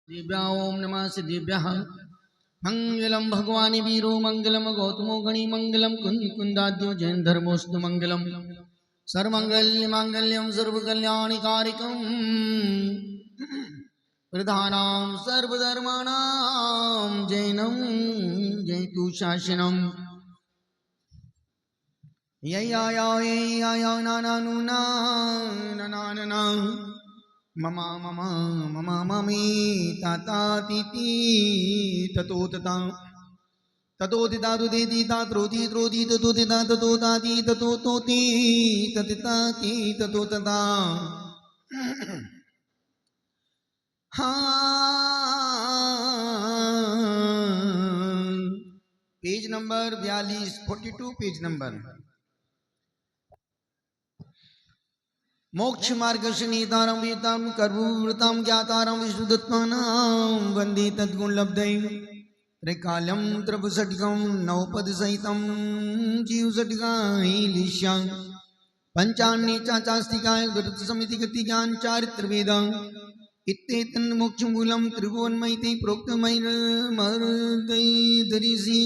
दिव्या ओम नमः सिद्धिभ्यः मंगलम भगवान् वीरो मंगलम गौतमो गणी मंगलम कुंदाद्यो जैन धर्मोस्तु मंगलम सर्वमंगल्य मांगल्यम सर्वकल्याणिकारिकम प्रधानां सर्वधर्माणां जैनम जयतु शासनम यया नाना मम मम मम ममी तातातिति ततो तता ततो तितातु देति तात्रोति त्रोति ततो तिता ततो ताति ततो तोति ततिताति ततो तता पेज नंबर 42 42 पेज नंबर मोक्ष मार्गशनीतारं वीतां कर्मवृतां ज्ञातारं विष्णुदत्तानां वन्दे तद्गुणलब्धै त्रिकालं त्रिपुषट्कं नवपदसहितं जीवषट्काईलिश्यां पञ्चान्ये चास्तिकाय गरुत्समितिगतिज्ञान चारित्रवेदां इत्येतन्मोक्षमूलं त्रिभुवन्मयिते प्रोक्तमैर्मर्दैर्धरिषि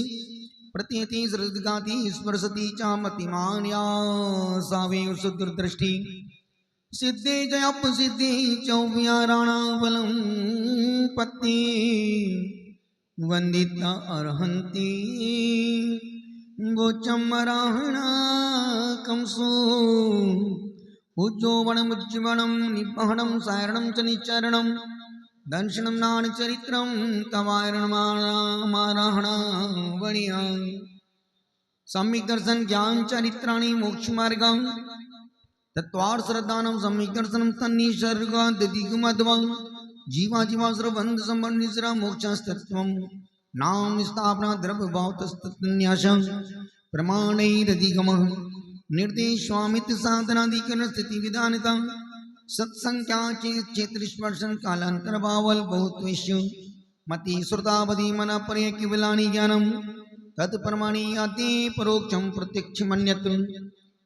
प्रत्येति श्रद्धाति स्पर्शति च मतिमान्या सावे सुदुर्दृष्टि सिद्धे जयप सिद्धि चौव्याराणा बलम पत्नी वंदिता अर्हन्ति गोचमराहणा कंसो उज्जोवणमुज्जीवनं निपहणं सारणं च निचरणं दर्शनं नानचरित्रं तवारणमाराहणा वणिया सम्यक् दर्शन ज्ञान चरित्राणि मोक्ष मार्गं तत्वार श्रद्धानं सम्यक् दर्शनं तन्निसर्गादिगमध्वं जीवा जीवाश्रबन्ध संबन्धिश्र मोक्षस्तत्त्वं नाम स्थापना द्रव्य भावतस्तन्यासं प्रमाणैरधिगमः निर्देशवामित साधनाधिकरण स्थिति विधानितं सत्संख्या क्षेत्रस्पर्शन कालांतर भावल बहुत्वेषु मति श्रुतावधि मन पर्य केवलानि ज्ञानं तत्प्रमाणी आते परोक्षं प्रत्यक्षमन्यत्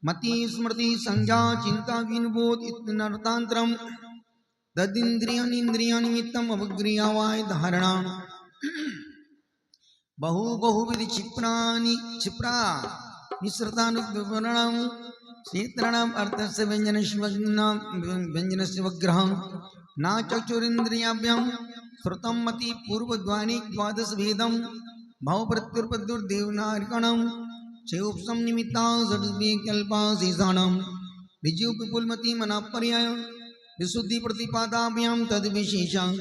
मति स्मृति संज्ञा चिंता विनबोध इत्यनर्थान्तरं तदिन्द्रियानिन्द्रियानिमित्तम् अवग्रियावाय धारणा बहुविध क्षिप्रा मिश्रतानुवर्णं क्षेत्राणाम् अर्थस्य व्यञ्जनस्य वग्रहं न चक्षुरिन्द्रियाभ्यां श्रुतं मति पूर्वध्वनि द्वादशभेदं भावप्रत्युत्पत्तिर्देवनार्कणं चेयोपसं निमित्ता षड्विकल्पा शेषाणां ऋजुविपुलमति मनःपर्याय विशुद्धि प्रतिपादाभ्यां तद्विशेषां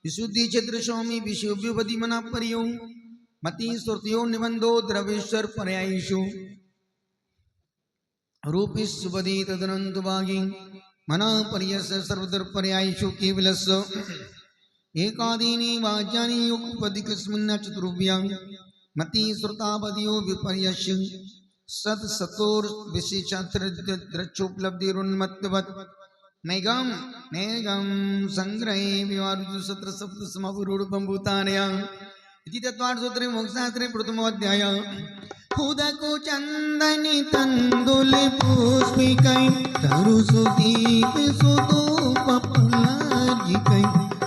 विशुद्धि क्षेत्रस्वामी विषयोभ्युपति मनःपर्यो मति श्रुतियो निबंधो द्रव्येश्वर पर्यायेषु रूपिस्वदि तदनन्तभागी मना पर्यस्य सर्वत्र पर्यायेषु केवलस्य एकादीनि वाच्यानि युगपदिकस्मिन् चतुर्भ्यां मति श्रुतावधियो विपर्यस्य सत्सतोर विशेषार्थद्रक्षोपलब्धिरुन्मत्तवत् नैगं संग्रहे विवारुजु सत्र सप्त समवरूढं भूतानया इति तत्वार्थ सूत्रे मोक्षशास्त्रे प्रथमोऽध्याय खुदको चंदनी तंदुल पुष्पिकै तरुसुदीप सुतोपलाजिकै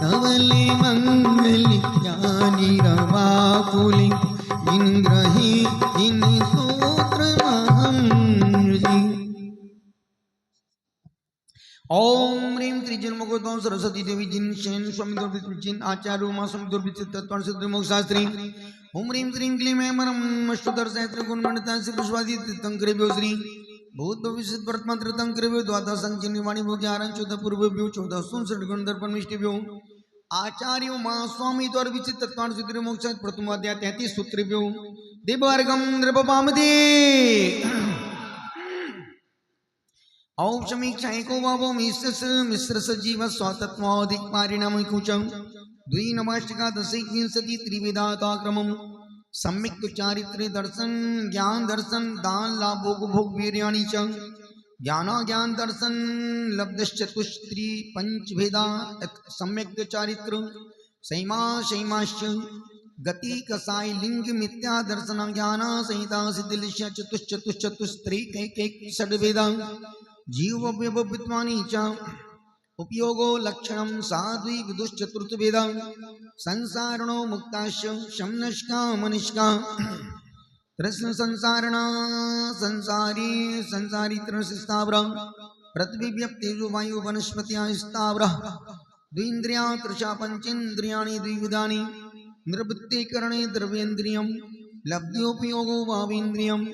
धवले मंगली ज्ञानी रवा फूली इंद्रही इन सूत्र महमजी ओम ह्रीं त्रिजन्मगोत्वं सरस्वती देवी जिन शैन स्वामी दुर्भिजिन आचार्य उमा स्वामी दुर्भिजित तत्व सिद्ध मोक्षशास्त्री ओम ह्रीं श्रीं क्लीं ऐं अष्टोत्तर सहस्र गुणमंडिता श्री पुष्पादि तंकरेभ्यो श्री भूत भविष्य वर्तमान तंकरेभ्यो द्वादश संचिन्वाणी भोग्यारं चौदह पूर्वेभ्यो 14 सुनसठ गुण दर्पण मिष्टिभ्यो आचार्य उमा स्वामी दुर्भिजित तत्व सिद्ध मोक्ष प्रथमोऽध्याय 33 सूत्रेभ्यो देववर्गं नृपपामदे औपसमीक्षाको भावो मिश्र सजीव स्वातत्वाधिक पारिणामिकुचं द्विनवाष्टिकादशैकिंसति त्रिविधाताक्रमं सम्यक् चारित्र्य दर्शन ज्ञान दर्शन दान लाभोग भोग वीर्याणि च ज्ञान दर्शन लब्धश्चतुस्त्री पंचभेदा सम्यक् चारित्र सैमाश्च गति कसाई लिंग मिथ्या दर्शन ज्ञान संहिता सिद्धिलिश्य चतुश्चतुश्चतुस्त्री कैक षड्भेदा जीव विद्वानी च उपयोगो लक्षणं साध्वी विदुश्चतुर्थभेदा संसारणो मुक्ताश्च शमनष्का मनिष्का तृष्ण संसारणा संसारी संसारी तृष्ण स्थावरा पृथ्वी व्यक्तेजो वायु वनस्पत्या स्थावरा द्विन्द्रिया तृषा पंचेन्द्रियाणि द्विविधानि निवृत्ति करणे द्रव्येन्द्रियं लब्ध्योपयोगो भावेन्द्रियं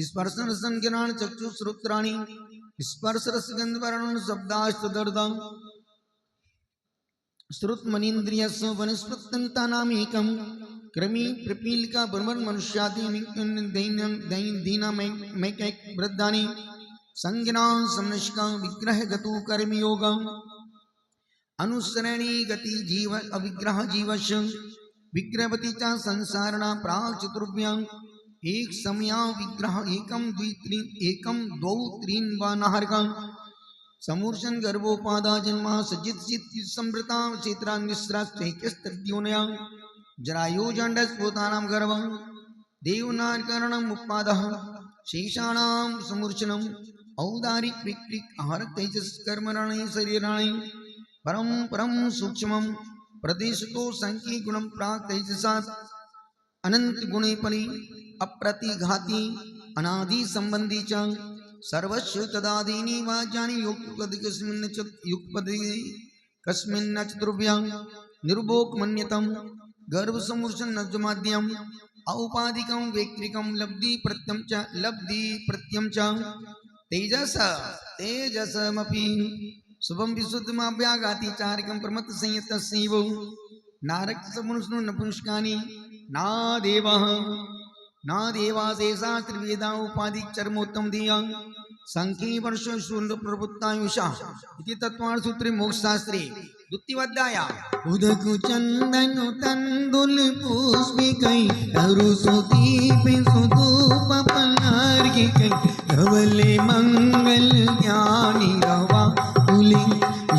स्पर्शन संज्ञान चक्षुश्रोत्राणि स्पर्श रसगंधवर्ण शब्दास्तदर्दा श्रुतमनीन्द्रियस्य वनस्पत्यन्तानामेकं क्रमी प्रपीलिका ब्रह्मन् मनुष्यादि दीनामैकैक वृद्धानि संज्ञा समनष्का विग्रह गतो कर्मयोग अनुसरणी गति जीव अविग्रह जीवश विग्रहवती च संसारणा प्राग चतुर्भ्यां एक समया विग्रह एकम द्वौ त्रीन् वा नाहर्का समूर्छन गर्भोपादा जन्मा सजित चित समृता चेत्रा निस्रास्त्योनया जरायो जंडस्फोतानां गर्भं देवनाकरणम् उपादः शेषाणां समूर्छनम् औदारिक विक्रिक आहार तेजस कर्मराणि शरीराणि परम परम सूक्ष्मं प्रदेशतो संख्ये गुणं प्राग तेजसात् अनंत गुणे परि अप्रतिघाती अनादि संबंधी च सर्वस्व तदादीनि वाच्यानि युक्पदि कस्मिन्न चतुर्भ्यां निर्भोक मन्यतम् गर्भ समूर्छन नज्माद्यम औपाधिकं वैक्रिकं लब्धि प्रत्यं च तेजस तेजसमपि शुभम विशुद्धमाभ्यागाति चारिकं प्रमत्त संयतस्यैव नारक समनुष्णु नपुंसकानि ना देवाशेषा त्रिवेदा उपाधिक चरमोत्तम दिया संख्ये वर्ष शून्य प्रवृत्तायुषा इति तत्वार्थ सूत्रे मोक्ष शास्त्रे द्वितीयाध्याय उदक चंदन तंदुल पुष्पिकै तरु सुदीप सुधूप पलार्घिकै धवले मंगल ज्ञानी रवा तुली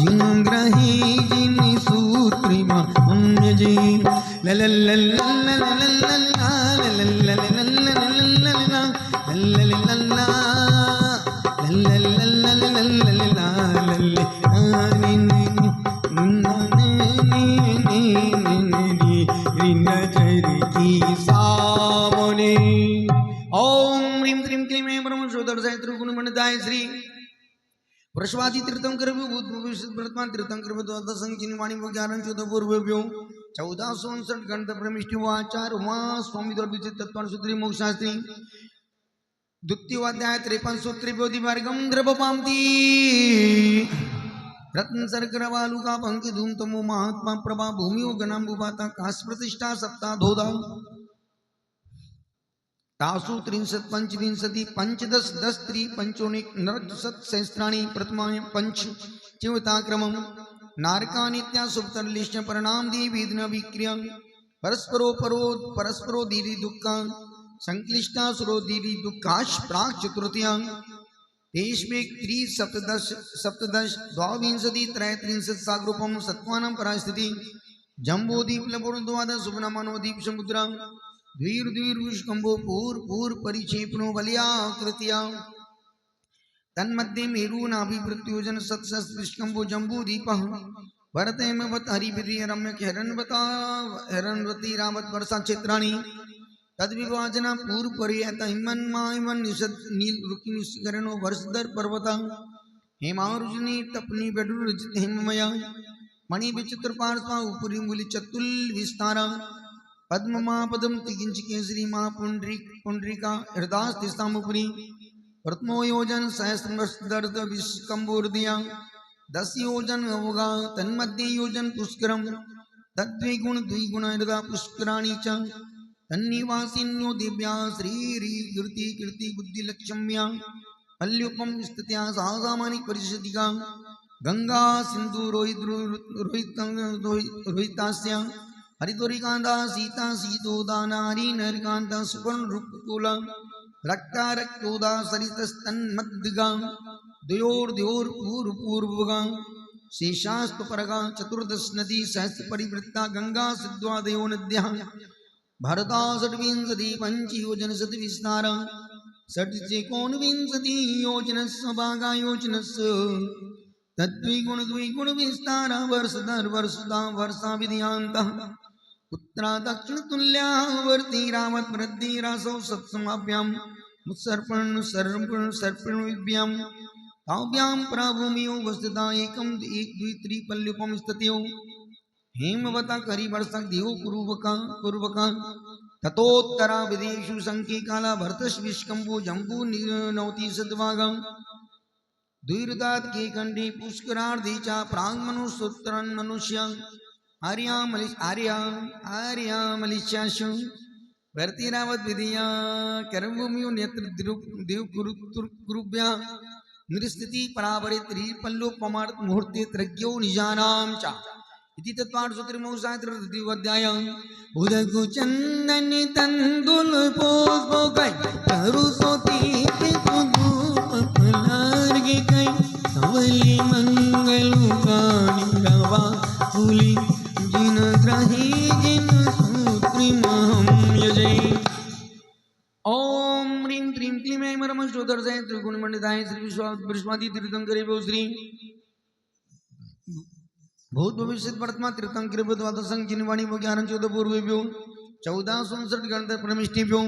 जिंग्रही जिन सूत्रिमा जी श्री वृषवादी तीर्थम कर्म वर्तमान तीर्थम कर्म संचिनी वाणी ज्ञान चौदह पूर्वभ्यो 1459 गणत प्रमिष्टि वाचार उमा स्वामी द्रवित तत्वानुसूत्री मोक्षशास्त्री द्वितीयाध्याय 53 सूत्री बोधि मार्गम द्रवपांति रत्न सर्करवालुका पंक्ति धूम तमो महात्मा प्रभा भूमियो गणाम्बुपाता काश प्रतिष्ठा सप्ताह धोदा तासु 3 पंचविंशति पंचदश 10 3 पंचोनिक नरक सत सहस्राणि प्रथमाय पंच चिवताक्रमं नारका नित्या सुप्तलिष्ट परिणाम दी वेदना विक्रिया परस्परो दीरी दुःखा संक्लिष्टा सुरो दीरी दुःखाश प्राक चतुर्थ्या देशमे 3 सप्तदश द्वाविंशति 33 साग्रूपम सत्वानां परास्थिति जम्बोदीप लबोर द्वादश सुबनामानोदीप समुद्रा द्वीर्विष्कंभो पूर परिक्षेपणो बलियाकृत्या तन्मध्ये मेरूनाभिवृत्योजन सत्सविष्कंभो जम्बूदीपः भरतेमवत् हरिभिर्य रम्यक हिरण्वती रामत वर्षा क्षेत्राणि तद्विभाजना पूर्व पर्यत हिमन्मायमन निषद नील रुकिनिष्करणो वर्षधर पर्वत हेमारुजनी तपनी बेडुरजित हिममया मणि विचित्र पार्श्वा उपरि मूलि चतुल विस्तारा पद्ममा पदम तिकिंच केसरी मा पुंडरीका हृदास्तिस्तामुपरि प्रथमो योजन सहस्रदर्द विष्कंभोर्दिया 10 योजन अवगा तन्मध्ये योजन पुष्करम तद्विगुण द्विगुण हृदा पुष्कराणि च तन्निवासिन्यो दिव्या श्रीरी कीर्ति बुद्धि लक्ष्म्या अल्युपम स्थित्या सामानिक परिषदिका गंगा सिंधु रोहितास्या हरिद्वरिकांता सीता सीतोदा नारी नरकांता सुवर्ण रूपकुला रक्ता रक्तोदा सरितस्तन्मद्दिगा द्योर पूर्वगा शेषास्त परगा चतुर्दश नदी सहस्र परिवृत्ता गंगा सिद्ध्वादयो नद्याः भारता षड्विंशति पंचयोजन शत विस्तार षट्चेकोनविंशति योजनस्य भागा योजनस्य तद्विगुण विस्तार वर्षधर वर्षदा वर्षा विधियांत उत्तरा दक्षिण तुल्या वर्ती रावत वृद्धि रासौ सत्समाभ्याम मुत्सर्पण सर्पण सर्पण विभ्याम ताभ्याम प्राभूमियो वस्तुता एकम एक द्वि त्रिपल्युपम स्थित्यो हेमवता करी वर्षक दियो कुरुवका ततोत्तरा विदेशु संकी काला भरतश विष्कंभु जंबू नौति सद्वागा द्विरुदात के कंडी पुष्करार्धीचा प्रांग मनुसूत्रन मनुष्य आर्या मलिष्याशु वर्तिरावत विधिया कर्मभूमियो नेत्र देव कुरुभ्या निस्थिति परावरे त्रिपल्लोपमार्थ मुहूर्ते त्रज्ञो निजानाम चा इति तत्वार्थ सूत्र मौसात्र द्वितीयोऽध्याय उदकु चंदन तंदुल पुष्पो कै करुसोती धूप फलार्गे कै कवली मंगलु गानि रवा फूली जिन ग्रही जिन सूत्री महम यजै ओम ह्रीं क्लीं क्लीं ऐं परम श्रोतर्षाय त्रिगुणमंडिताय श्री विश्वादि तीर्थंकरे श्री भूत भविष्य वर्तमान तीर्थंकर द्वादशं जिनवाणी वो 11 पूर्वेभ्यो 14 गणतर परमिष्टिभ्यो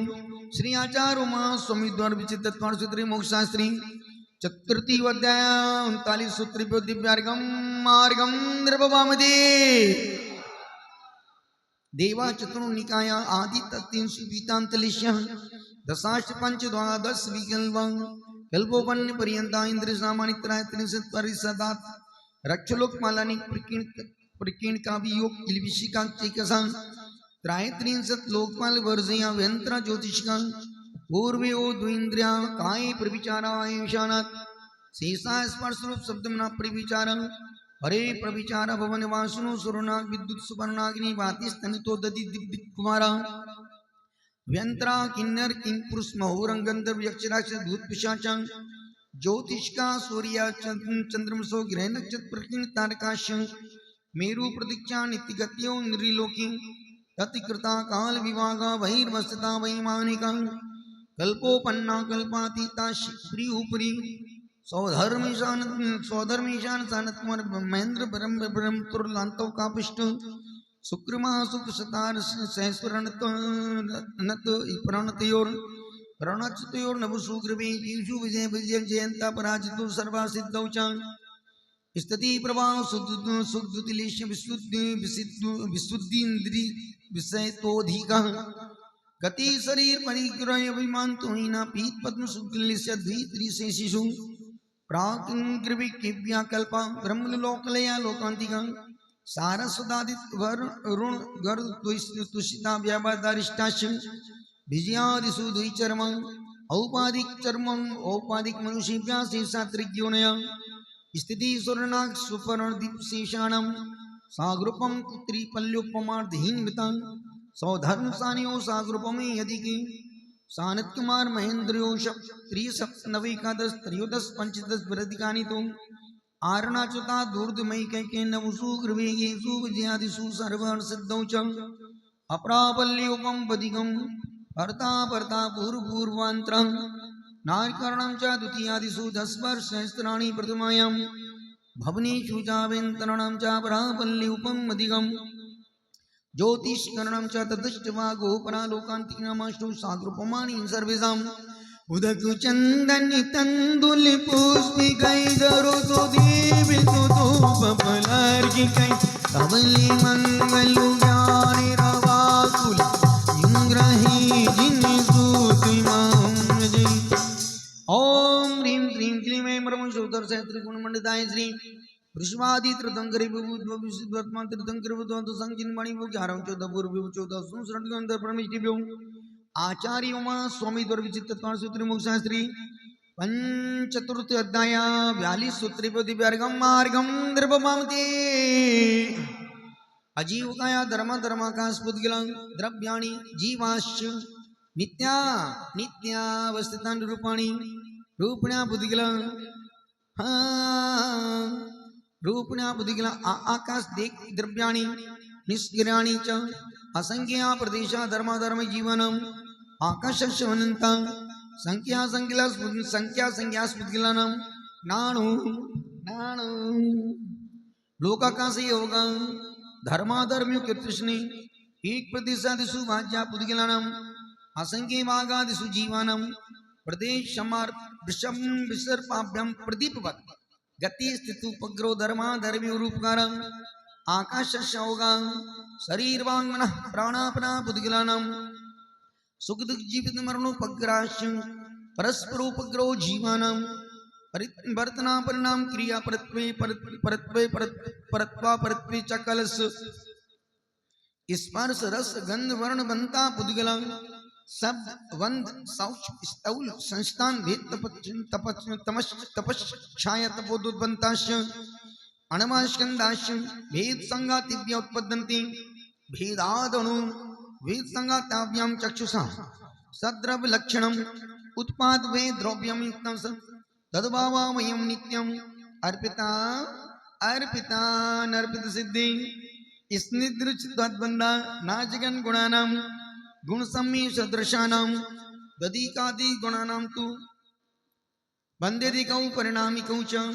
श्री आचार्य उमा स्वामी द्वार विचित तत्वार्थ सूत्री मोक्षशास्त्री चतुर्थी अध्याय 39 सूत्रेभ्यो दिव्यार्गम मार्गम निर्भवामदे देवा चतुर्निकाय आदि तत्तीन सुपीतांतलिश्य दशाश्च पंच द्वादश विकल्प कल्पोपन्न पर्यंता इंद्र सामानित्राय त्रिशत परिसदात रक्षलोकमालानी प्रकीर्ण का वियोग किलविशिका चेकसा त्राय त्रिंशत लोकपाल वर्जया व्यंत्रा ज्योतिषिका पूर्वे ओ द्विंद्रिया काय प्रविचारा आयुषानात शेषा स्पर्श रूप शब्दमना प्रविचार हरे प्रविचार भवन वासुनो सुरनाग विद्युत सुपर्णाग्नि वाति स्तनितो दधि दिव्य कुमारा व्यंत्रा किन्नर किंग पुरुष महोरंग गंधर्व यक्षराक्ष भूत पिशाचा ज्योतिष का सूर्य चंद्रमसो ग्रह नक्षत्र प्रकीर्ण तारकाश मेरु प्रतीक्षा नित्यगत्यो नृलोकी तत्कृता काल विभागा बहिर्वस्ता वैमानिका कल्पोपन्ना कल्पातीता श्री उपरी स्वधर्मीशान सानत कुमार महेंद्र ब्रह्म तुरलांतो का पुष्ट शुक्रमा सुख सतार सहस्रणत प्रणतयोर प्रणचतयोर नवसुग्रवी जीवु विजय विजय जयंता पराजितो सर्वा सिद्धौ च स्थिति प्रभाव सुखदुतिलेश विशुद्धीन्द्रि विषयतोधिका गति शरीर परिग्रह अभिमान तो हीना पीत पद्म शुक्लिश्य द्वित्रिशे शिशु प्राकृव्या कल्पा ब्रह्मलोकलया लोकांतिका सारस्वदादित ऋण गर्द तुषिता व्यापारिष्टाश विजयादिषु द्विचर्म औपाधिक चर्म औपाधिक मनुष्यभ्या शेषात्रिज्ञोनया स्थिति सुवर्णाक् सुपर्णदीपशेषाणं साग्रुपं त्रिपल्योपमार्धहीनमितं सौधर्मसानियो साग्रुपमे यदिकी सानत कुमार महेंद्रयोष त्रिसप्तनवैकादश त्रयोदश पंचदश वृद्धिकानि तो आरणाच्युता दूर्धमयी कैके नवसु गृहेषु विजयादिषु सर्वहर्षसिद्धौ च अपरापल्योपम पदिकं भर्ता भर्ता पूर्वपूर्वान्तरं नारकरणं च द्वितीयादिषु 10 वर्षसहस्राणि प्रथमायां भवनेषु चावेन्तरणं च परापल्योपम अधिकं ज्योतिष्करणं च तदृष्ट्वा गोपरालोकान्तिकनामाष्टौ साग्रुपमाणि सर्वेषाम् उदकु चन्दनि तन्दुलि पुष्पिकै दरोतो दीपितो धूपफलार्घिकै कमली मङ्गलु ज्ञानि रवाकुल इन्द्रहि जिनिसूतिमां जय ॐ ह्रीं क्लीं क्लीं ऐं परमशोधर्षय त्रिगुणमण्डिताय श्री वृषभादि तीर्थंकरे विशुद्धवर्तमान तीर्थंकरे संचिन्मणि 11 पूर्व 14 गंधर परमिष्टिभ्यो आचार्य उमा स्वामी द्वार विचित सूत्र मोक्षशास्त्री पंचतुर्थ अध्याय 42 सूत्रेभ्यो दिव्यार्गम मार्गम द्रवमामते अजीवकाया धर्माकाश पुद्गलं द्रव्याणि जीवाश्च नित्यावस्थितानि रूपाणि रूपिण्या पुद्गलं रूपिण्या पुद्गला आकाश देख द्रव्याणि निष्क्रियाणि च असंख्या प्रदेशा धर्म जीवनम् आकाशस्य अनन्तं संख्या संख्या स्पुद्गलानां ज्ञान लोका का से होगा धर्माधर्म्यो कीर्तिष्णे एक प्रतिशदिषु भाज्या पुद्गलानाम असंख्य मागादिषु जीवानाम प्रदेश समार विषम विसर्पाभ्याम प्रदीपवत गति स्थितु उपग्रह धर्माधर्म्यो रूपकारं आकाशस्योगा शरीर वांग मनः प्राणापना पुद्गलानाम सुख दुख जीवित मरणोपग्राश परस्परोपग्रहो जीवानाम परिवर्तना परिणाम क्रिया परत्वे परत्वे परत्वा परत्वे चकलस स्पर्श रस गंध वर्ण बनता पुद्गला शब्द वंद शौच स्थूल संस्थान भेद तपस् छाया तपोदुद्बंताश अणमास्कंदाश भेद संगातिभ्य उत्पद्यन्ते भेदादणु वेद संगाताभ्याम चक्षुषा सद्रव लक्षणम उत्पाद वे द्रव्यम तद्भावमयं नित्यम अर्पिता अर्पिता नर्पित सिद्धि स्निदृच तद्बंधा नाचगन गुणानाम गुण सम्मी सदृशानाम दधिकादि गुणानाम तु बंदेदिकौ परिणामिकौ च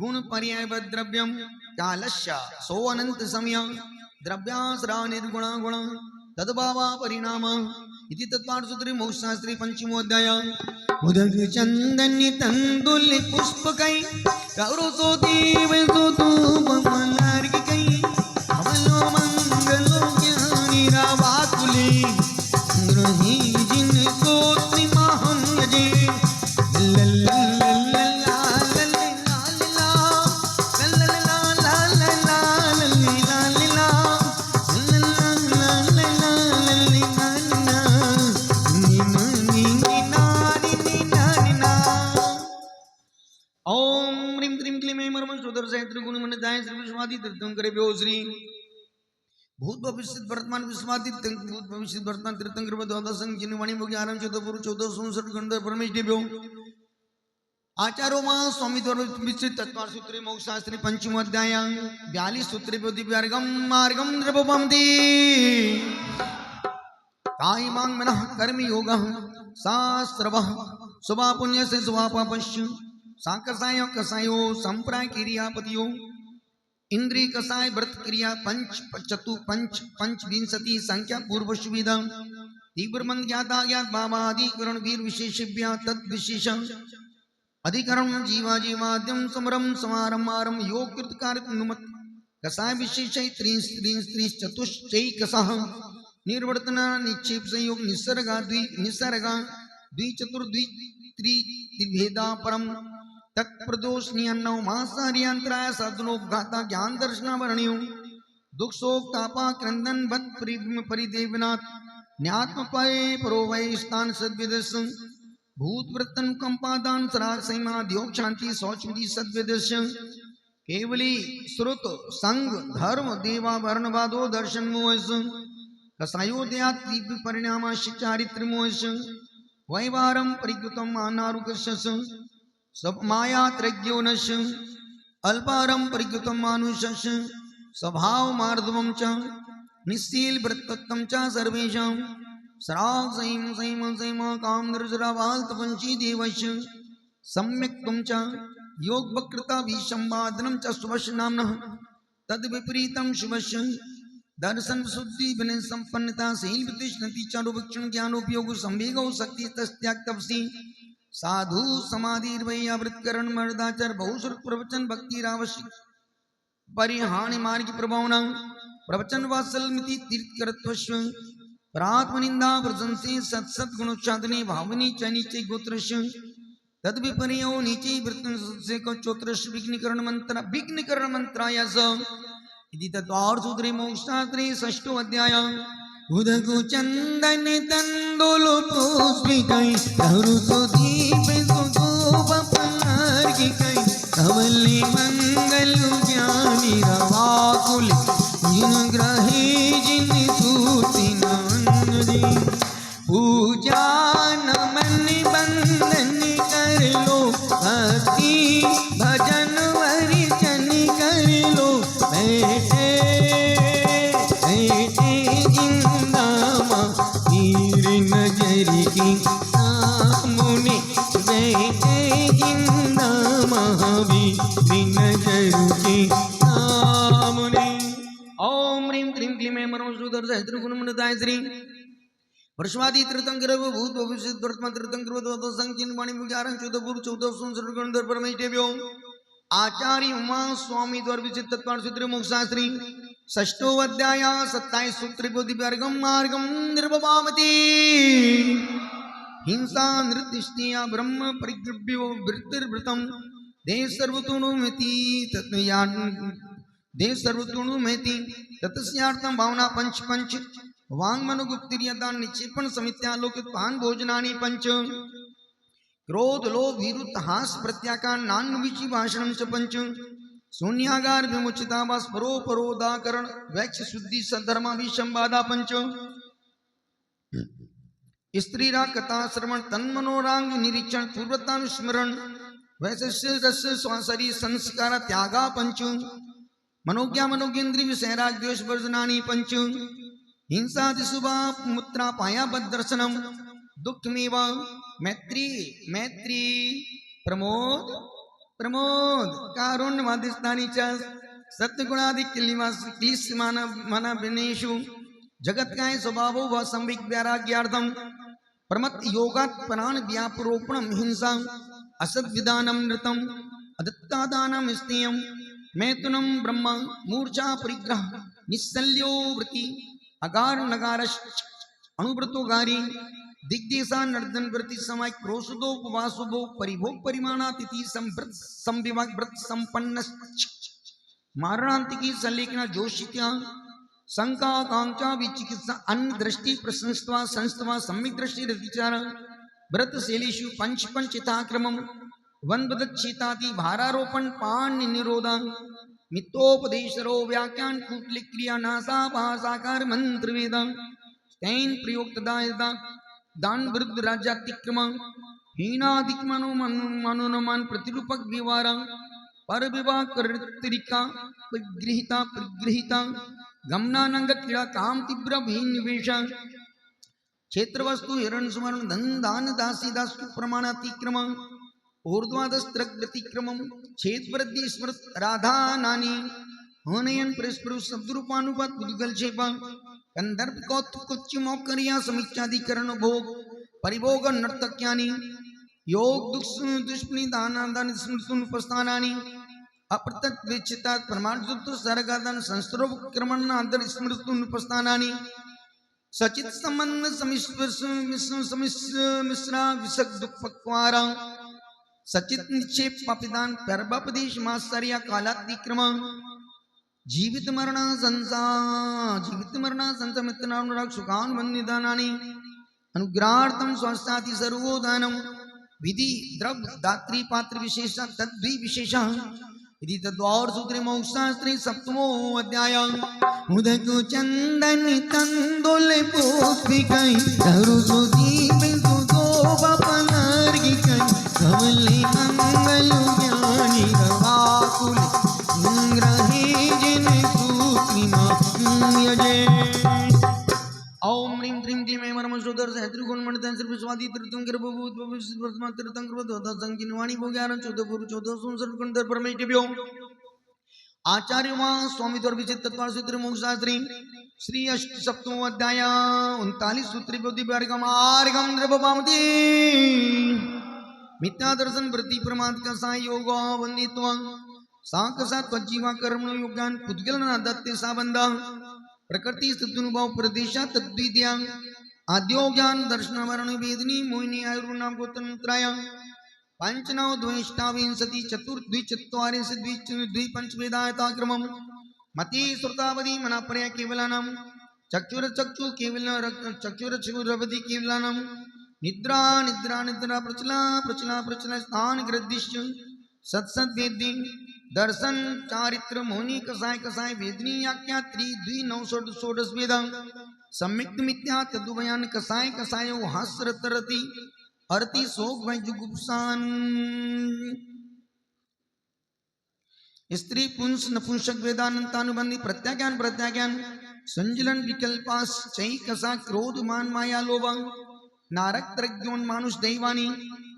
गुण पर्याय द्रव्यम कालस्य सो अनंत समय द्रव्यासरा निर्गुण गुण तद्भावा परिणाम इति तत्पाठसूत्रे मोक्षशास्त्रे पंचमोऽध्याय उदक चंदन तंदुल पुष्पकै गौरवो देव धूप मलार्घ्यकै अमलो मंगलो ज्ञानी रावाकुले ग्रही जिन कोत्रि महं यजे श्री भूत भविष्य वर्तमान विस्मादित भूत भविष्य वर्तमान तीर्थंकर द्वादश संख्य वाणी मुख्य आरंभ 14 गंधर परमेश देव्यो आचार्यो मां स्वामी द्वारा विस्तृत तत्वार सूत्रे मोक्ष शास्त्रे पंचम अध्याय 42 सूत्रे दिव्यार्गम मार्गम द्रवपंती काई मांग मनः कर्म योगः शास्त्रवः सुभा पुण्य से सुभा पापस्य साकसायो कसायो संप्राय क्रियापतियो इंद्रिय कसाय व्रत क्रिया पंच विंशति संख्या पूर्व सुविधा तीव्र मंद ज्ञाता ज्ञात भावाधिकरण वीर विशेषभ्या तद विशेष अधिकरण जीवा जीवाद्यम समरम समारम आरम योग कृतकार नुमत कसाय विशेष स्त्री चतुश्चैकसः निर्वर्तना निक्षेप संयोग निसर्गा द्विचतुर्द्वि त्रिभेदा परम तत्प्रदोष नियन्नौ मासारियंत्राय सदनोपघाता ज्ञान दर्शनावरणियों दुख शोक तापा क्रंदन बद परिदेवनाथ न्यात्म पाए परो वै स्थान सद्विदस भूत वृत्तन कंपादान सराग संयमा योग शांति शौच विधि सद्विदस केवली श्रुत संग धर्म देवा वर्णवादो दर्शन मोहस कसायोदयात तीव्र परिणामाश चारित्र मोहस वैवारम परिकृतम अनारुकर्षस सब माया त्रज्ञोनश अल्पारम परिकृतम मानुषश स्वभाव मार्दवम च निशील वृत्तत्वम च सर्वेषां सराग संयम संयम संयम काम निर्जरावाल तपंची देवश सम्यक्त्वम च योग वक्रता विसंवादनम च शुभश नामनः तद विपरीतम शुभश दर्शन शुद्धि विनय संपन्नता शील वितृष्णति चारुभक्षण ज्ञानोपयोग संवेगो शक्ति तस्त्याग तपसी साधु समाधिर्वैयावृत्करण मर्दाचर बहुश्रुत प्रवचन भक्ति रावश्य परिहानि मार्ग प्रभावना प्रवचन वात्सल्यमिति तीर्थकरत्वस्व प्रात्मनिंदा प्रशंसे सत्सत गुणोच्चादने भावनी च नीचे गोत्रस्य तद विपर्यो नीचे वृत्तन से को चोत्रस्य विघ्नीकरण मंत्रायस इति तत्वार सूत्रे मोक्षशास्त्रे षष्ठो अध्याय उदको चंदन तंदुल पुष्पिकै गौरवो दीप धूप मलार्घ्यकै कमले मंगल ज्ञानी रवाकुल जिन ग्रहे जिन सूति नंदी पूजा नमन बंदन कर लो भक्ति भजन वर्जन कर लो बैठे नजर की सामने बैठे जिंदा महा स्वामी मीन जरुची नामुनी ओम ह्रीं क्लीं क्लीं ऐं परम सुदर सहस्त्र गुणमण्डिताय श्री वर्षवादी तीर्थंकर भूत भविष्य वर्तमान तीर्थंकर दोतो संचिन वाणी विचारं चौदहपुर चौदह संसर्ग गणधर परमेष्ठेभ्यो आचार्य उमा स्वामी द्वार विचित तत्वान सूत्र मोक्षशास्त्री षष्ठो अध्याय 27 सूत्र बोधि मार्गम निर्भवामति हिंसा नृतिष्ठिया ब्रह्म परिग्रभ्यो वृत्तिर्वृतम देह सर्वतुणुमिति तत्यान देह सर्वतुणुमिति ततस्यार्थं भावना पंच पंच वांग मनुगुप्तिर्यदान निक्षेपण समित्या लोकित पान भोजनानि पंच क्रोध लोभ विरुद्ध हास प्रत्याकार नान्विची भाषणं च पंच शून्यागार विमुचिता वास परोपरोदाकरण वैक्ष शुद्धि सधर्माभिसंवादा पंच स्त्रीरा कथा श्रवण तन्मनोरांग निरीक्षण पूर्वतानुस्मरण वैश्य रस स्वासरी संस्कार त्यागा पंच मनोज्ञा मनोगेन्द्रिय विषयराग द्वेष वर्जनानि पंच हिंसा दिशुभा मुत्रा पाया दर्शनम दुःखमेव मैत्री मैत्री प्रमोद प्रमोद कारुण्यवादिस्तानी च सत्गुणादि क्लिश्यमाना विनेषु जगत्काय स्वभावो व संविक वैराग्यार्थम प्रमत योगात् प्राण व्यापरोपणम हिंसा असद्विदानम नृतम अदत्तादानम स्नेयम मैथुनम ब्रह्म मूर्छा परिग्रह निस्सल्यो वृत्ति अगार नगार अणुव्रतो गारी दिग्देशा नर्दन वृत्ति समय क्रोशदो उपवासुभो परिभोग परिमाणातिथि संवृत संविभाग व्रत संपन्न मारणांतिकी सल्लेखना जोशित्या शंका कांक्षा विचिकित्सा अन्न दृष्टि प्रशंसत्वा संस्तवा सम्यक दृष्टि रतिचार व्रत शैलेषु पंच पंचिताक्रमम वनवदच्छेताति भारारोपण पान निरोधा मित्रोपदेशरो व्याख्यान कुटली क्रिया नासा भाषाकार मंत्र वेद तैन प्रयोग तदा यदा दान विरुद्ध राज्यातिक्रम हीनादिक्मनो मनोनुमान प्रतिरूपक विवार पर विवाह कर्तिरिका प्रगृहिता प्रगृहिता गमनानंग क्रीड़ा काम तीव्र भीन निवेश क्षेत्र वस्तु हिरण सुवर्ण धन दान दासी दास्तु प्रमाणातिक्रम ऊर्ध्वादस्त्रगतिक्रम छेद वृद्धि स्मृत राधा नानी होनयन परस्पर शब्दरूपानुपात उद्गलक्षेप कंदर्प कौतुकुच्च मौकरिया समीक्षाधिकरण भोग परिभोग नर्तक्यानि योग दुष्पनि दानादान स्मृतुनुपस्थानानि अप्रत्यक्ष विचिता प्रमाणयुक्त सर्गादान संस्त्रोपक्रमण आदर स्मृतुनुपस्थानानि सचित संबंध मिश्रा विसक दुःखपक्वारा सचित निक्षेप पापिदान गर्भोपदेश मात्सर्या कालातिक्रम जीवित मरणा संसमित्रानुराग सुखानुबंधिदानानि अनुग्रहार्थम स्वास्थ्याति सर्वोदानम विधि द्रव्य दात्री पात्र विशेष तद्वि विशेष इति तद्वार सूत्रे मोक्षशास्त्रे सप्तमो अध्याय उदक चंदन तंदुल पुष्पिकै धरु सुदीप सुतो बपनर्गिकै कमले मंगल ज्ञानी रवाकुल इंग्रहे जिन सूत्रिमा यजे ओम ह्रीं क्लीं क्लीं ऐं परम सुदर सहस्त्र गुणमण्डिताय श्री विश्वादी तीर्थंकर भूत भविष्य वर्तमान तीर्थंकर दोता संकीन वाणी भोग्यारं चौदहपुर चौदह संसर्ग गणधर परमेष्ठेभ्यो आचार्य वहाँ स्वामी द्वार विचित तत्वार सूत्र मोक्षशास्त्री श्री अष्ट सप्तमो अध्याय 39 सूत्र बोधि मार्गम निर्भवामति मिथ्या दर्शन वृत्ति प्रमाद का सा योग वंदित्व साकसा त्वजीवा कर्म योगान पुद्गलन दत्ते सा बंदा प्रकृति स्थित्यनुभव प्रदेशा तद्विद्या आद्यो ज्ञान दर्शन वर्ण वेदनी मोहिनी आयुर्नाम गोत्रमुत्राय पंचनव द्वेष्टाविंशति चतुर्द्विचत्वारिंशत् द्विपंचवेदायताक्रमम् मति श्रुतावधि मनापर्य केवलानां चक्षुरचक्षु केवल चक्षुरचक्षुरवधि केवलानां निद्रा निद्रा निद्रा प्रचला प्रचला प्रचला स्थान ग्रद्दिश्च सत्सद वेद्य दर्शन चारित्र मोहिनी कसाय कसाय वेदनी आख्या द्वि नौ षोडश वेद सम्यक्त मिथ्या तदुभयान कसाय कसाय हास्यरति अर्ति शोक भय जुगुप्सान स्त्री पुंस नपुंसक वेदांतानुबंधी प्रत्याज्ञान प्रत्याज्ञान संजलन विकल्पास चै कसा क्रोध मान माया लोभ नारक त्रज्ञोन मानुष दैवानी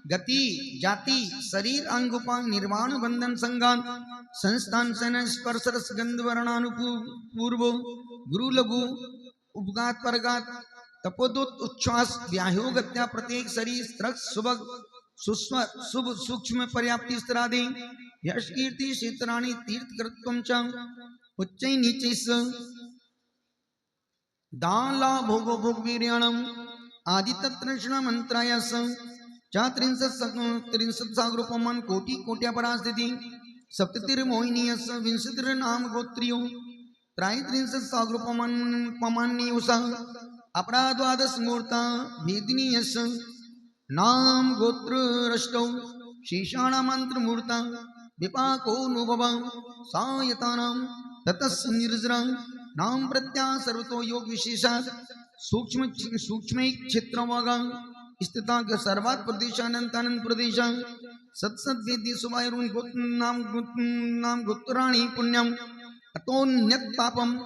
गति जाति शरीर अंग उपांग निर्माण बंधन संगान संस्थान सन स्पर्श रस गंध वर्णानुपूर्व गुरु लघु उपगात परगात तपोदुत उच्छ्वास व्याह्यो गत्या प्रत्येक शरीर स्त्रक सुभग सुस्म शुभ सूक्ष्म पर्याप्ति स्तरादि यश कीर्ति क्षेत्राणि तीर्थ कृत्वम च उच्च नीचे दान ला भोगो भोग वीर्याणम आदि तत्ण मंत्रायस त्रिंशत् सागरोपमान कोटि कोट्या परास्थिति सप्ततिर्मोहिनीयस विंशतिर्नाम गोत्रियो त्रैत्रिंशत् सागरोपमान पमान्योसा अपराद्वादश मूर्ता वेदिनीयस नाम गोत्र रष्टौ शेषाणा मंत्र मूर्ता विपाको नुभव सायतानाम ततस् निर्जरा नाम प्रत्या सर्वतो योग विशेषात् सूक्ष्म सूक्ष्म क्षेत्र वगा स्थिता के सर्वात प्रदेशानंतानंद प्रदेश सत्सत वेद्य सुवायुरुन नाम गोत्राणि पुण्यम अतोन्यत पापम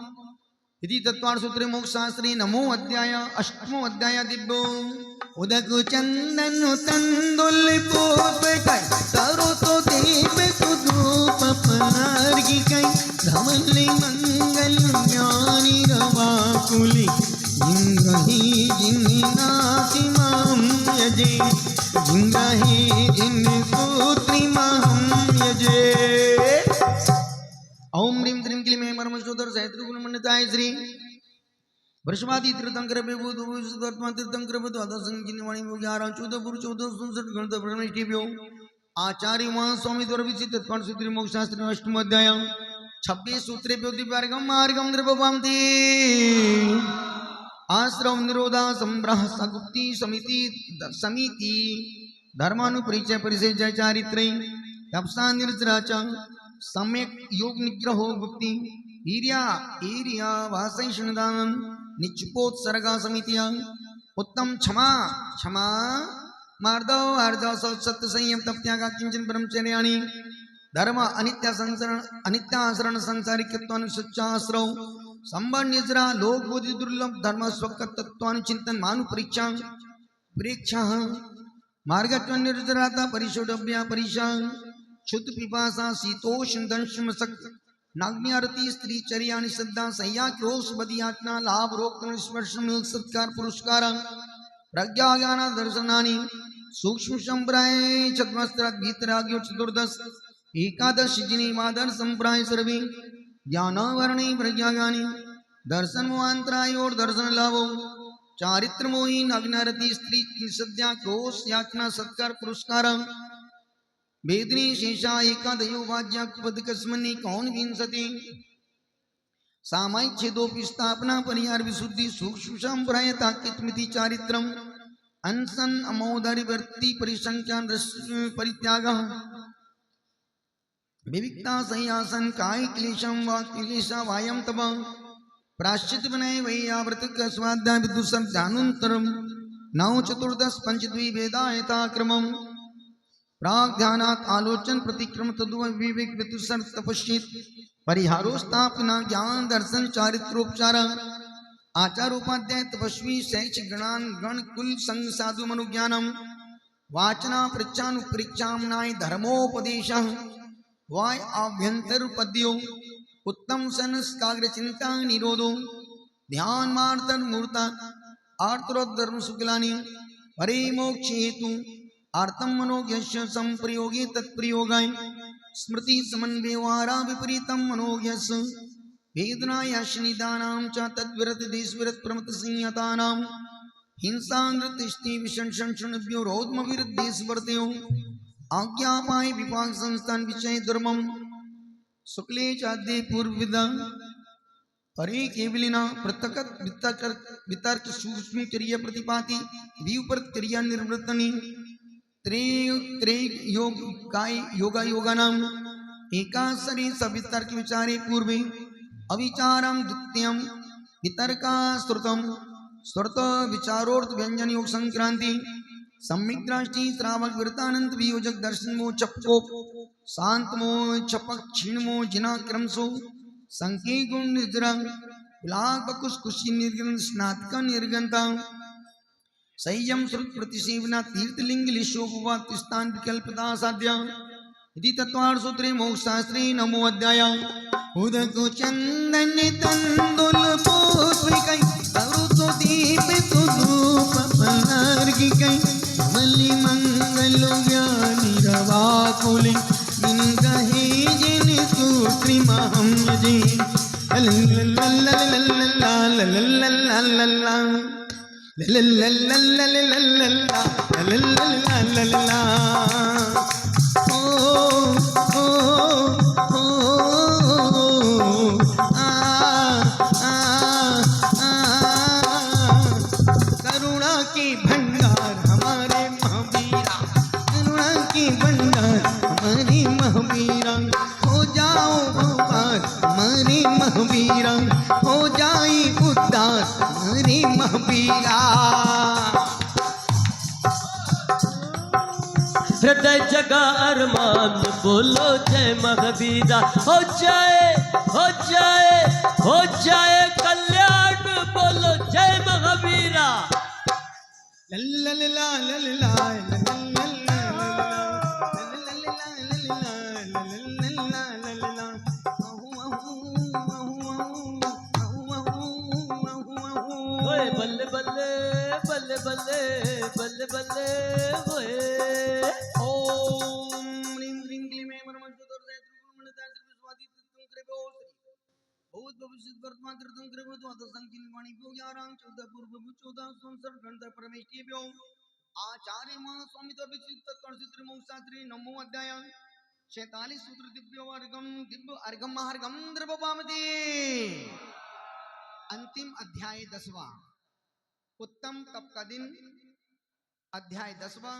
इति तत्वार्थ सूत्रे मोक्ष शास्त्रे नमो अध्याय अष्टमो अध्याय दिव्यो उदक चंदन तंदुल पोप काय तारो तो देव सुधूप पनार्गी काय धमले मंगल ज्ञानी रवा कुली जिंगही जिन्नाति माम यजे जिंगही जिन सूत्री माम यजे ओम ह्रीं श्रीं क्लीं ऐं परमेश्वर सहस्त्र गुण मंडिताय श्री वर्षवादी तीर्थंकर बेबूत वर्तमान तीर्थंकर बेबूत आधा संकीर्ण वाणी ग्यारह 14 पुरुष 14 67 गणित ब्रह्मष्टिभ्यो आचार्य वहाँ स्वामी द्वारा विचित तत्पर सूत्री मोक्ष शास्त्र अष्टम अध्याय 26 सूत्रे प्योतिपार्गम मार्गम द्रवपांति आश्रम निरोधा संब्रह सगुप्ति समिति समिति धर्मानुपरिचय परिचय चारित्रे तपसा निर्जराचा सम्यक योग निग्रहो गुप्ति ईर्या ईर्या भाषण निचपोत्सर्गा समितिया उत्तम क्षमा क्षमा मार्दव आर्दव सत्य संयम तप्त्यागा किंचन ब्रह्मचर्याणि धर्म अनित्य संसरण अनित्यासरण संसारिकत्वानुसच्चाश्रव संबंध निजरा लोक बोधि दुर्लभ धर्म स्वकत्वानुचिंतन मानु परीक्षा परीक्षा मार्गत्व निर्जराता परिशोधव्या परीक्षा शुद्ध पिपासा शीतोष्ण दंशमसक नाग्नि आरती स्त्री चर्या निषद्धा सह्या क्रोश बदियातना लाभ रोग स्पर्श मिल सत्कार पुरस्कार प्रज्ञा ज्ञान दर्शनानि सूक्ष्म संप्राय चतुस्त्र गीतराग्यो चतुर्दश एकादश जिनी मादर संप्राय सर्वे ज्ञान वर्णी प्रज्ञा ज्ञानी दर्शन मोहांतराय और दर्शन लाभो चारित्र मोही नाग्नारती स्त्री निषद्धा क्रोश याचना सत्कार पुरस्कार वेदनी शेषा एकादयो वाज्या पदकस्मनि कौन विंसति सामायिक छेदोपि स्थापना परिहार विशुद्धि सूक्ष्म संप्रयता कितमिति चारित्रम अंसन अमोदरिवर्ति परिसंख्या परित्यागः विविक्ता संयासन काय क्लेशम वा क्लेशा वायम तब प्राश्चित बनाए वैयाव्रत का स्वाध्याय विदुषम ध्यानोत्तरम नौ चतुर्दश पंचद्वी वेदायता क्रमम प्राग ध्यानात् आलोचन प्रतिक्रम तदुव विवेक वितुसर तपस्वित परिहारोस्तापना ज्ञान दर्शन चारित्रोपचार आचार उपाध्याय तपस्वी शैक्षिक गणान गण कुल संग साधु मनुज्ञानम वाचना पृच्छानुपृच्छामनाय धर्मोपदेश वाय आभ्यंतर पद्यो उत्तम संस्काग्र चिंता निरोधो ध्यान मार्तर मूर्ता आर्तरोधर्म शुक्लानि परे मोक्ष हेतु आर्तम मनोज्ञस्य संप्रयोगे तत्प्रयोगाय स्मृति समन्वयवारा विपरीतम मनोज्ञस्य वेदनायाश निदानां च तद्विरत देशविरत प्रमत संयतानां हिंसा नृत्यस्ति विशंसनभ्यो रोधम विरुद्धेश वर्तयो आज्ञापाय विपाक संस्थान विषय धर्मम शुक्ले चाद्य पूर्वविदा परे केवलिना पृथक वितर्क सूक्ष्म क्रिया प्रतिपाति विपरीत क्रिया निर्वृत्तनि योग काय योगा योगानाम एकासरे सवितर्क विचारे पूर्वे अविचारम द्वितीयम वितर्का श्रुतम श्रुत विचारोर्थ व्यंजन योग संक्रांति सम्यक दृष्टि श्रावक वृतानंत वियोजक दर्शन मो चपको शांत मो चपक क्षीण मो जिना क्रमसो संके गुण निजरा विलाप कुश कुशी निर्गन स्नातक निर्गंता संयम श्रुत प्रतिसेवना तीर्थलिंग लिशोपवा तिस्तान विकल्पता साध्या इति तत्वार्थ सूत्रे मोक्ष शास्त्रे नमो अध्याय उदक चंदन तंदुल पुष्पिकै तरुतो दीप तो धूप पनार्गी कै मलि मंगल ज्ञानी रवा कुले दिन कहे जिन सूत्री महम जी करुणा की भंडार हमारे महावीरा करुणा की भंडार हमारी महावीरा हो जाओ भगवान हमारी महावीरा हो जाई उद्धार हमारी महावीरा हृदय जगा अरमान बोलो जय महावीरा हो जाए कल्याण बोलो जय महावीरा लल्ला लल्ला बल्ले बल्ले बल्ले बल्ले बल्ले बल्ले होए ओम ह्रीं ह्रीं क्लीं ऐं परमं सुदर्शनाय त्रिगुणमण्डिताय सर्वस्वादित कृपो भूत भविष्यत वर्तमान त्रतं कृपो द्वादश संकीर्ण वाणी भो 11 14 पूर्व 14 संसर्ग गणता परमेष्टिभ्यो आचार्य महा स्वामी तत्विचित तत्वसिद्ध मोक्ष शास्त्री नमो अध्याय 46 सूत्र दिव्य अर्घम महार्घम द्रवपामति अंतिम अध्याय 10वां उत्तम तप का दिन अध्याय 10वां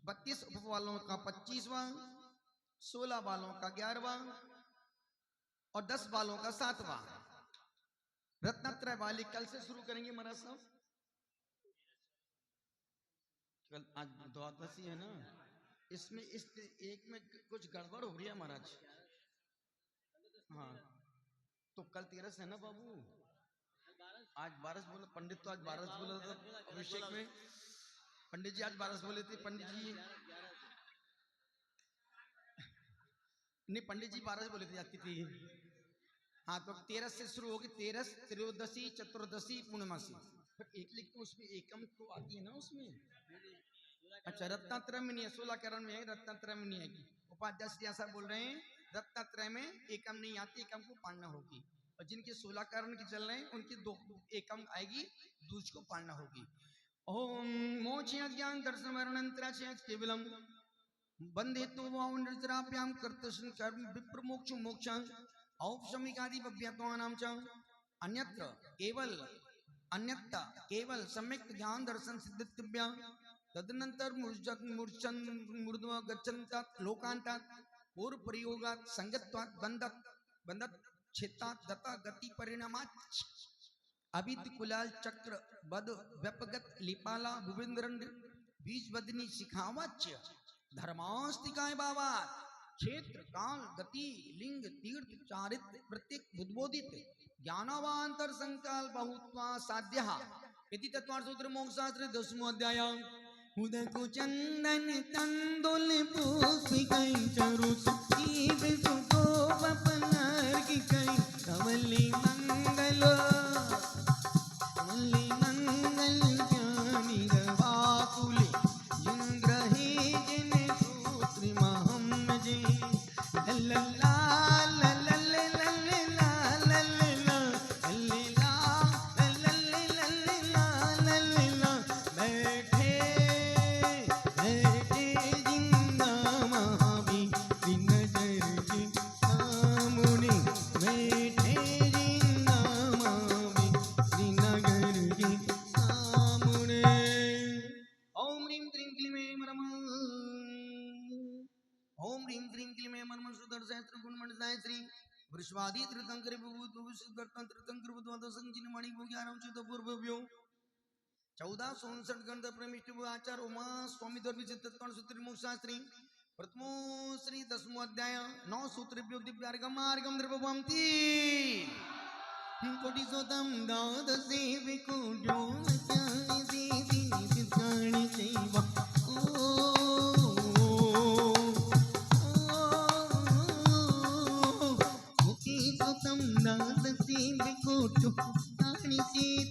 32 उप वालों का 25वां 16 वालों का 11वां और 10 वालों का 7वां रत्नत्रय वाली कल से शुरू करेंगे महाराज साहब कल आज द्वादशी है ना इसमें इस एक में कुछ गड़बड़ हो रही है महाराज हाँ तो कल 13 है ना बाबू आज 12 बोला पंडित तो आज 12 बोला था अभिषेक में पंडित जी आज 12 बोले थे पंडित जी नहीं पंडित जी 12 बोले थे आपकी थी हाँ तो 13 से शुरू होगी 13 त्रयोदशी चतुर्दशी पूर्णमासी फिर एक लिख तो उसमें एकम तो आती है ना उसमें अच्छा रत्नात्रय में नहीं है 16 करण में है रत्नात्रय में नहीं आएगी उपाध्याय श्री साहब बोल रहे हैं रत्नात्रय में एकम नहीं आती एकम को पालना होगी और जिनके 16 करण की चल रहे हैं उनकी 2 एकम आएगी दूज को पालना होगी ओम मोक्ष ज्ञान दर्शन वर्णंतराच केवलम बंधे तो वावनराभ्याम कर्तशन कर्म विप्र मोक्ष मोक्ष औपशमिकादि भव्यत्वानां च अन्यत्र केवल सम्यक ज्ञान दर्शन सिद्धिभ्य तदनंतर मूर्छन मूर्ध्व गच्छन्तात लोकांतात पूर्व प्रयोगात संगत्वात बंधत क्षेत्रात दत्ता गति परिणामात अभित कुलाल चक्र बद व्यपगत लिपाला भुवेंद्रन बीज बदनी शिखावाच्य धर्मास्तिकाय बाबा क्षेत्र काल गति लिंग तीर्थ चारित्र प्रत्येक उद्बोधित ज्ञानवांतर संकल्प बहुत्वा साध्य इति तत्वार्थ सूत्र मोक्ष शास्त्र 10वां अध्याय उदक चंदन तंदुल पुष्पिकै चरुत दीप सुतो पनार्गिकै कमली मंगल ज्ञानी रवाकुले इंद्रहे जिन सूत्र महम जी लल्ला विश्वादी त्रितंकर विभूत विशुद्धर्तन त्रितंकर बुद्धवाद संजीन मणि भोग्यारम चित पूर्वव्यो 1459 गंध प्रमिष्ट आचार उमा स्वामी द्वारा तत्व सूत्र मोक्ष शास्त्री प्रथमो श्री 10वां अध्याय 9 सूत्र दिव्यार्गम मार्गम द्रवंती कोटि सोतम दाद से विकुड्यो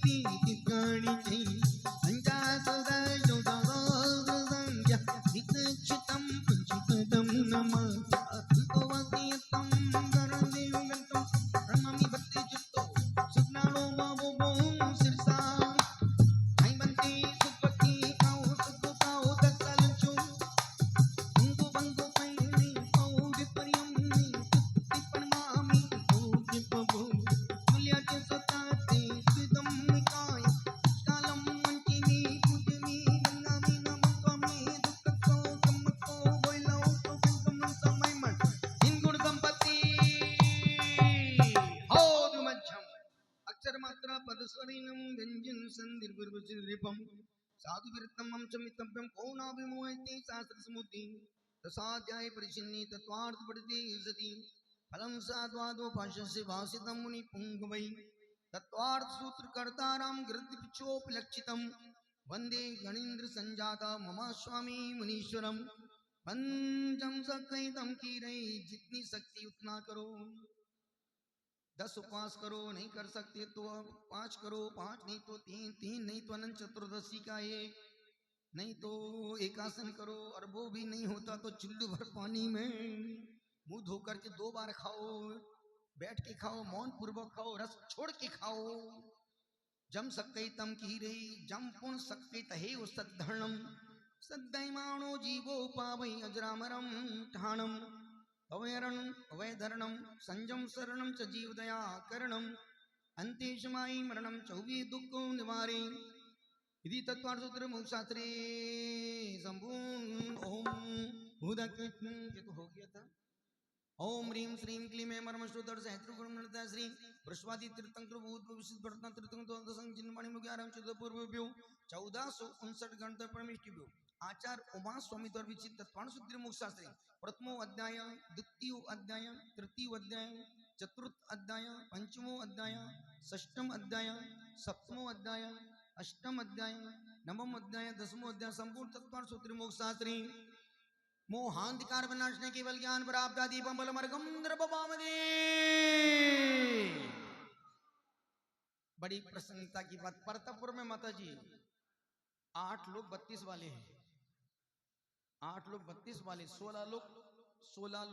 ती नितक्षितं पंचपदं नमः अल्पवद्यतं गणदेवगन्तं प्रणमामि भक्तिचित्तो सुज्ञानो मावो बों सिरसा हैमन्ते सुपति काओ सुकुताओ दत्तलचो बंगो बंगो पैनी पाओ विपर्यम्नि तुत्तिपन्मामि भूति पभो तुल्याचे सताते स्विदं निकाय कालं मंचिनी पूजनी गंगामी नमस्वामी दुक्कतो कम्मतो बोइलो तो कंकम समय मन इन गुण दंपति हो दुमच्छम अक्षर मात्रा पदस्वरिणं व्यंजन संदीर्घ साधु विरतम चमितव्यम कोणाभिमोहति शास्त्र समुद्धि तसाध्याय परिचिन्नि तत्वार्थ पठति सति फलं साद्वादो भाष्यस्य भासितं मुनि पुंगवै तत्वार्थ सूत्र कर्तारां गृद्धिपिच्छोपलक्षितं वंदे गणेन्द्र संजाता मम स्वामी मुनीश्वरम पंचम सकैतम कीरै जितनी शक्ति उतना करो 10 उपवास करो नहीं कर सकते तो 5 करो 5 नहीं तो 3 नहीं तो अनंत चतुर्दशी का 1 नहीं तो एकासन करो और वो भी नहीं होता तो चुल्लू भर पानी में मुंह धो करके 2 बार खाओ बैठ के खाओ मौन पूर्वक खाओ रस छोड़ के खाओ जम सकते तम की रही जम पुण सकते तहे सद्धरणम सद्दैमाणो जीवो पावै अजरामरम ठाणम अवैरण अवैधरणम संजम शरणम च जीवदया करणम अंतेशमाई मरणम चौवी दुख निवारे इति तत्वार्थ सूत्र मुक्शास्त्रे संपूर्ण ओम भूदक ये तो हो गया था ओम ह्रीं श्रीं क्लीं ऐं परमश्रुतर सहस्रगुणनता श्री बृहस्पति तीर्थंकर भूत विशुद्ध भरतना तीर्थंकर संचिन्मणि मुग्यारं चतुर्थ पूर्वभ्यो 1459 गणतः परमेष्टिभ्यो आचार्य उमा स्वामी द्वारा विचित तत्वार्थ सूत्र मुक्शास्त्रे प्रथमो अध्याय द्वितीयो अध्याय तृतीयो अध्याय चतुर्थ अध्याय पंचमो अध्याय षष्ठम अध्याय सप्तमो अध्याय अष्टम अध्याय नवम अध्याय दसमो अध्याय संपूर्ण तत्वार्थ सूत्र मोक्षशास्त्री मोहांधकार विनाशने केवल ज्ञान प्राप्त दीपम बलमर्गम द्रवपामदे। बड़ी प्रसन्नता की बात परतपुर में माता जी 8 लोग 32 वाले हैं 8 लोग 32 वाले 16 लोग 16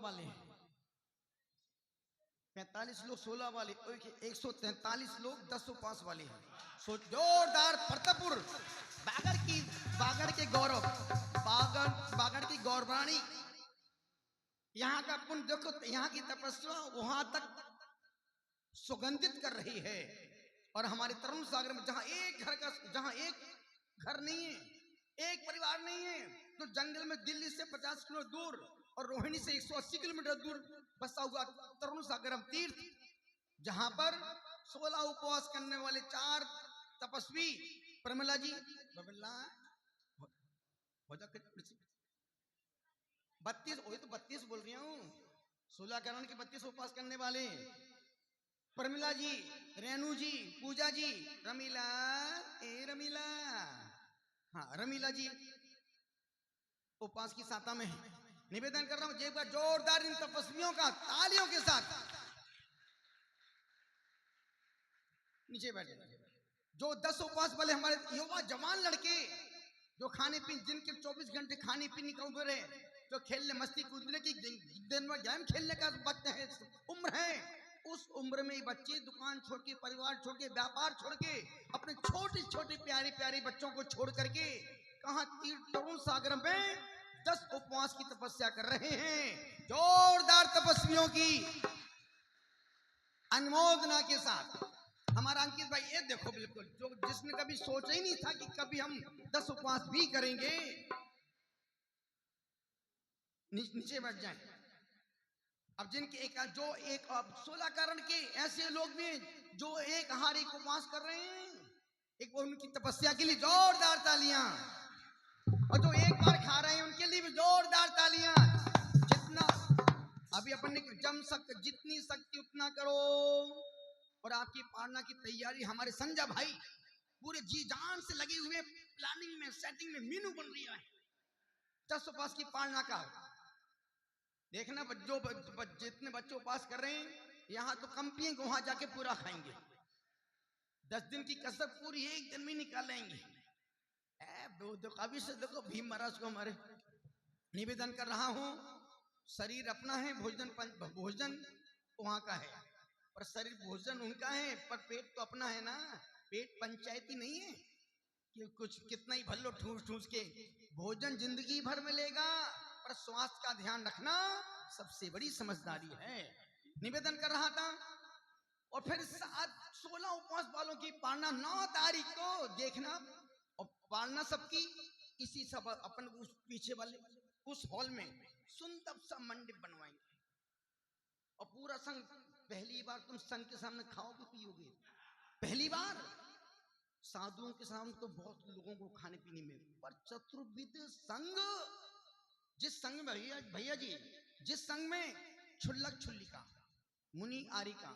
वाले हैं 45 लोग 16 वाले 143 लोग 10 उपवास वाले हैं। सो जोरदार परतपुर बागड़ के गौरव बागड़ की गौरवाणी यहाँ का पुण्य देखो यहाँ की तपस्या वहां तक सुगंधित कर रही है और हमारे तरुण सागर में जहां एक घर नहीं है एक परिवार नहीं है तो जंगल में दिल्ली से 50 किलो दूर और रोहिणी से 180 किलोमीटर दूर बसा हुआ तरुण सागरम तीर्थ जहां पर 16 उपवास करने वाले 4 तपस्वी प्रमिला जी 32 वही तो 32 बोल रही हूँ 16 करण के 32 उपवास करने वाले प्रमिला जी रेणु जी पूजा जी रमीला हाँ रमीला जी उपवास की साता में निवेदन कर रहा हूं एक बार जोरदार इन तपस्वियों का तालियों के साथ नीचे बैठे जो 10 उपवास वाले हमारे युवा जवान लड़के जो खाने पीने जिनके 24 घंटे खाने पीने का उम्र है जो खेलने मस्ती कूदने की दिन में गेम खेलने का वक्त है उम्र है उस उम्र में बच्चे दुकान छोड़ के परिवार छोड़ के व्यापार छोड़ के अपने छोटे छोटे प्यारे प्यारे बच्चों को छोड़ करके कहां तरुण सागर में 10 उपवास की तपस्या कर रहे हैं। जोरदार तपस्वियों की अनुमोदना के साथ हमारा अंकित भाई ये देखो बिल्कुल जो जिसने कभी सोचा ही नहीं था कि कभी हम 10 उपवास भी करेंगे नीचे बैठ जाएं। अब जिनके एक 16 कारण के ऐसे लोग भी जो एक आहार एक उपवास कर रहे हैं एक उनकी तपस्या के लिए जोरदार तालियां और जो एक बार खा रहे हैं उनके लिए भी जोरदार तालियां। जितना अभी अपन ने जितनी शक्ति उतना करो और आपकी पालना की तैयारी हमारे संजय भाई पूरे जी जान से लगे हुए प्लानिंग में सेटिंग में मीनू बन रही है 10 उपवास की पालना का। देखना जो जितने बच्चे उपवास कर रहे हैं यहाँ तो कम पिएंगे, वहां जाके पूरा खाएंगे। 10 दिन की कसरत पूरी 1 दिन में निकालेंगे। अभी से देखो भीम महाराज को हमारे निवेदन कर रहा हूं, शरीर अपना है, भोजन वहां का है, पर शरीर भोजन उनका है, पर पेट तो अपना है ना। पेट पंचायती नहीं है कि कुछ कितना ही भल्लो ठूस ठूस के। भोजन जिंदगी भर मिलेगा, पर स्वास्थ्य का ध्यान रखना सबसे बड़ी समझदारी है। निवेदन कर रहा था। और फिर 16 उपवास वालों की पालना 9 तारीख को देखना, और पालना सबकी इसी सब अपन उस पीछे वाले उस हॉल में सुंदर सा मंडप बनवाएंगे, और पूरा संघ, पहली बार तुम संघ के सामने खाओगे पियोगे, पहली बार। साधुओं के सामने तो बहुत लोगों को खाने पीने में, पर चतुर्विध संघ, जिस संघ में भैया जी, जिस संघ में क्षुल्लक क्षुल्लिका, मुनि आरिका,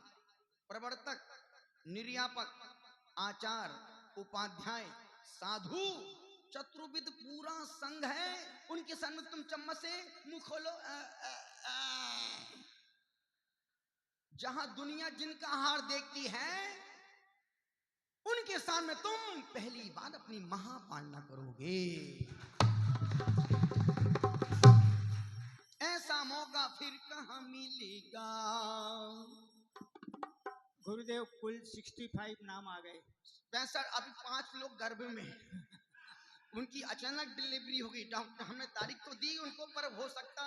प्रवर्तक, निर्यापक, आचार, उपाध्याय, साधु, चतुर्विध पूरा संघ है, उनके सामने तुम चम्मच से मुंह खोलो। जहां दुनिया जिनका आहार देखती है, उनके सामने तुम पहली बार अपनी महापालना करोगे। ऐसा मौका फिर कहां मिलेगा। गुरुदेव कुल 65 नाम आ गए। 65, अभी 5 लोग गर्भ में, उनकी अचानक डिलीवरी होगी। डॉक्टर हमने तारीख तो दी उनको, पर हो सकता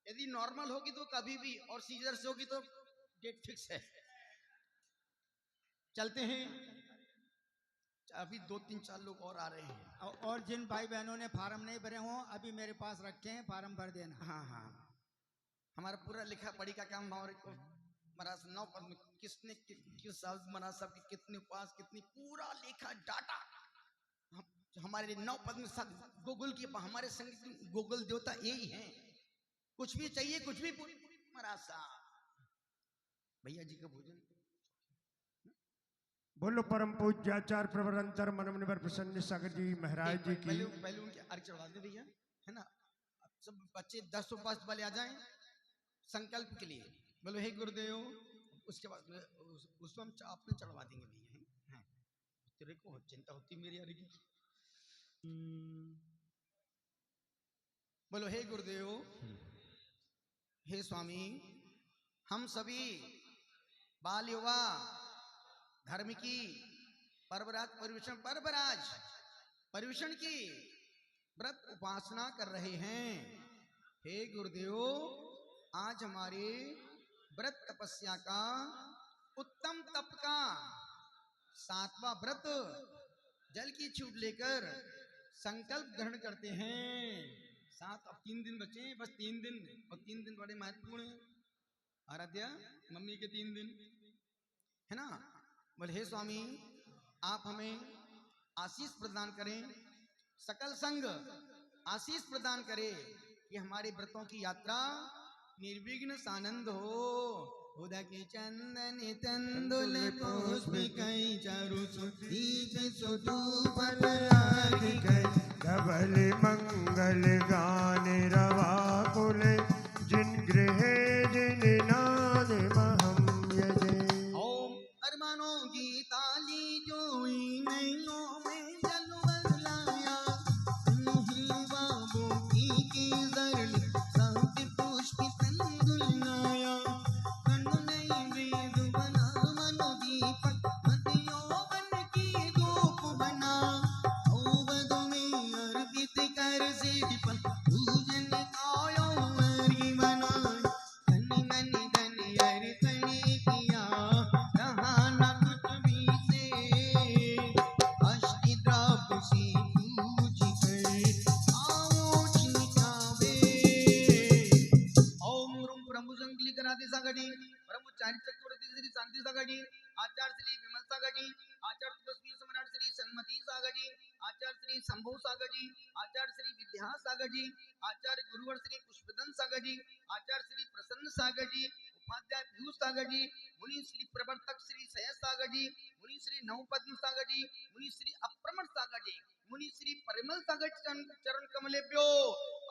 यदि नॉर्मल होगी तो कभी भी, और सीजर से होगी तो डेट फिक्स है। चलते हैं, अभी 2-3-4 लोग और आ रहे हैं। और जिन भाई बहनों ने फार्म नहीं भरे हों, अभी मेरे पास रखे हैं, फार्म भर देना। हाँ हाँ, हमारा पूरा लिखा पढ़ी का काम हमारे को महाराज 9 पद में किसने किस साल महाराज साहब के कितने उपवास, कितनी पूरा लेखा डाटा हमारे 9 पद में सब गूगल की, हमारे संग गूगल देवता यही हैं। कुछ भी चाहिए, कुछ भी महाराज साहब। भैया जी का भोजन बोलो परम पूज्य आचार्य प्रवरंतर मनमनिवर प्रसन्न सागर जी महाराज जी की। पहले उनके अर्घ चढ़वा दे भैया, है ना। सब बच्चे 10 उपवास वाले आ जाएं संकल्प के लिए। बोलो हे गुरुदेव, उसके बाद उसको हम आपने चढ़वा देंगे भैया। तेरे को चिंता होती मेरी अर्घ की। बोलो हे गुरुदेव, हे स्वामी, हम सभी बाल युवा धर्म की परिवेशन की व्रत उपासना कर रहे हैं। हे गुरुदेव, आज हमारे व्रत तपस्या का उत्तम तप का 7वां व्रत जल की छूट लेकर संकल्प ग्रहण करते हैं। 7 अब 3 दिन बचे, बस 3 दिन, और 3 दिन बड़े महत्वपूर्ण हैं। आराध्या मम्मी के 3 दिन है ना। बोले हे स्वामी, आप हमें आशीष प्रदान करें, सकल संघ आशीष प्रदान करे कि हमारे व्रतों की यात्रा निर्विघ्न सानंद हो। उदक चंदन तंदुल पुष्प कई चारु धवल मंगल गान रवा कुल जिन गृह जिन नाद महम यजे। ओम अरमानों की ताली जोई नैनों में जलवल लाया, बाबू की जरली शांति पुष्प तंदुल नाया। कनु नहीं वेद बना मनो दीपक, मतियों बन की धूप बना। औवद में अर्पित कर सिद्धि पर पूजन आयो हरि बनाए। धनी धनी धनी हरि धनी किया, रहा न कुछ भी से। अष्टद्रव्य से पूज कर आओ छिकावे। ओम रूम ब्रह्मजंगली कराते सागड़ी, ब्रह्मचारी चक्रवर्ती श्री शांति सागड़ी, आचार्य श्री विमल सागड़ी, आचार्य तपस्वी सम्राट श्री सन्मति सागड़ी, आचार्य श्री शंभु सागड़ी, आचार्य श्री विद्या सागड़ी, आचार्य गुरुवर श्री पुष्पदन सागड़ी, आचार्य श्री प्रसन्न सागड़ी, उपाध्याय पीयूष सागड़ी, मुनि श्री प्रवर्तक श्री सय सागड़ी, मुनि श्री नवपद्म सागड़ी, मुनि श्री अप्रमट सागड़ी, मुनि श्री परिमल सागड़ चरण कमलेभ्यो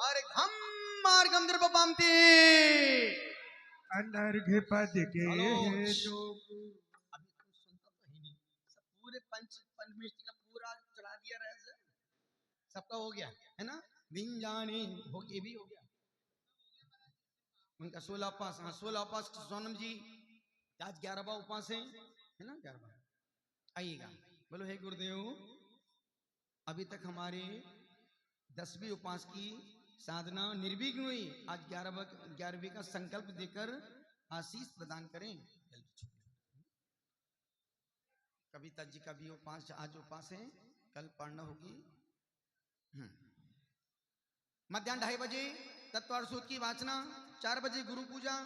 और घम मार्गम द्रवपामते। अनर्घ्य पद के हेलो। हेतु अभी तो सुनता तो ही नहीं, सब पूरे पंचमिष्टि का पूरा चला दिया रहस्य, सबका हो गया है ना। विंजानी हो, ये भी हो गया उनका 16 उपास। हाँ 16 उपास सोनम जी आज 11वां उपास है ना, 11वां। आइएगा, बोलो हे गुरुदेव, अभी तक हमारे 10वीं उपास की साधना निर्विघ्न हुई, आज 11वीं का संकल्प देकर आशीष प्रदान करें। कविता जी का भी उपास आज उपास है, कल पढ़ना होगी। मध्याह्न 2:30 बजे तत्वार सूत्र की वाचना, 4 बजे गुरु पूजा,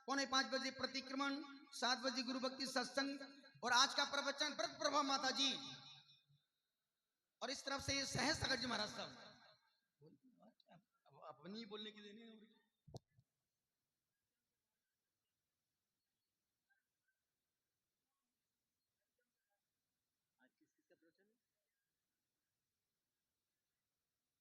4:45 बजे प्रतिक्रमण, 7 बजे गुरु भक्ति सत्संग, और आज का प्रवचन व्रत प्रभा माता जी, और इस तरफ से सहज सागर जी महाराज साहब। अपनी बोलने के लिए नहीं,